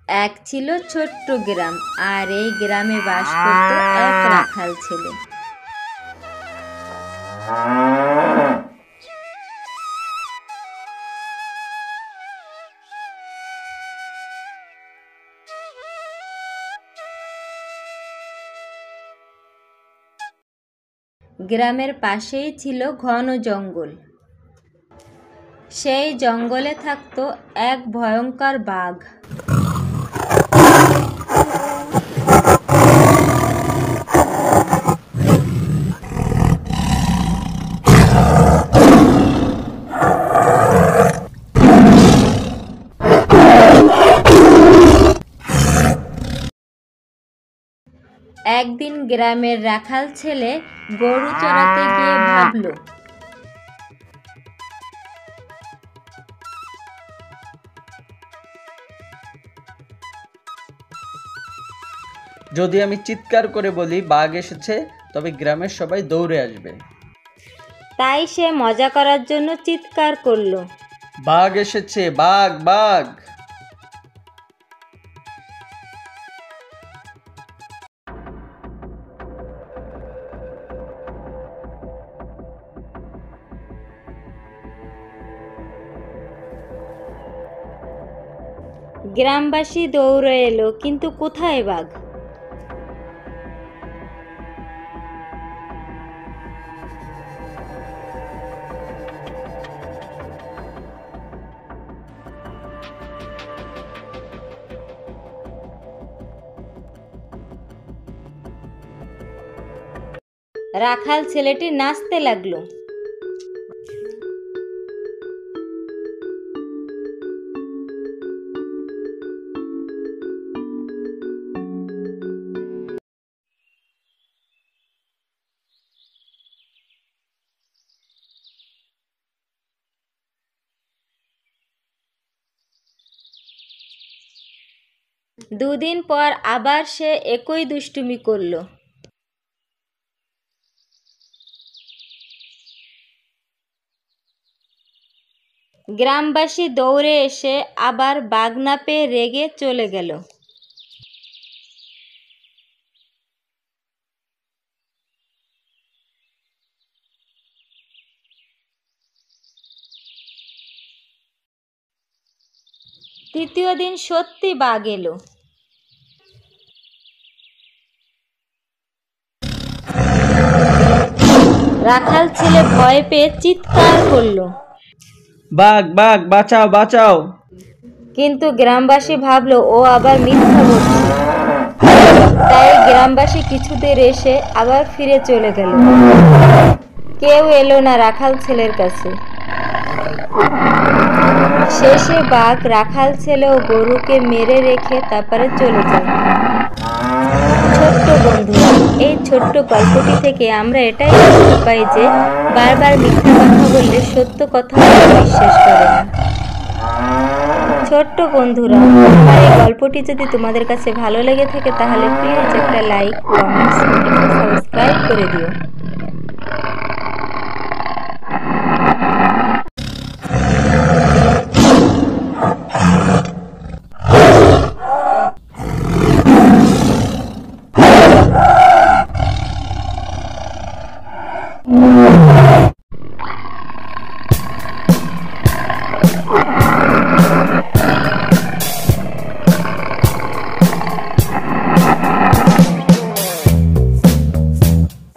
এক ছিল ছোট্ট গ্রাম, আর এই গ্রামে বাস করত এক রাখাল ছেলে। গ্রামের পাশেই ছিল ঘন জঙ্গল। সেই জঙ্গলে থাকত এক ভয়ঙ্কর বাঘ। একদিন গ্রামের রাখাল ছেলে গরু চরাতে গিয়ে ভাবল, যদি আমি চিৎকার করে বলি বাঘ এসেছে, তবে গ্রামের সবাই দৌড়ে আসবে। তাই সে মজা করার জন্য চিৎকার করলো, বাঘ এসেছে, বাঘ বাঘ। গ্রামবাসী দৌড়ে এলো, কিন্তু কোথায় বাঘ? রাখাল ছেলেটি নাচতে লাগলো। দুদিন পর আবার সে একই দুষ্টুমি করলো। গ্রামবাসী দৌড়ে এসে আবার বাঘ না পেয়ে রেগে চলে গেল। তৃতীয় দিন সত্যি বাঘ এলো। রাখাল ছেলে ভয় পেয়ে চিৎকার করলো, বাঘ বাঘ, বাঁচাও বাঁচাও। কিন্তু গ্রামবাসী ভাবলো ও আবার মিথ্যা বলছে। তাই গ্রামবাসী কিছুদের এসে আবার ফিরে চলে গেল। কেউ এলো না রাখাল ছেলের কাছে। শেষে বাঘ রাখাল ছেলে ও গরুকে মেরে রেখে তারপরে চলে যায়। ছোট্ট বন্ধুরা, এই ছোট্ট গল্পটি থেকে আমরা এটাই বুঝতে পাই যে বারবার মিথ্যা কথা বললে সত্য কথা বিশ্বাস করে না। ছোট্ট বন্ধুরা, আমার এই গল্পটি যদি তোমাদের কাছে ভালো লেগে থাকে তাহলে প্লিজ একটা লাইক, কমেন্টস এবং সাবস্ক্রাইব করে দিও।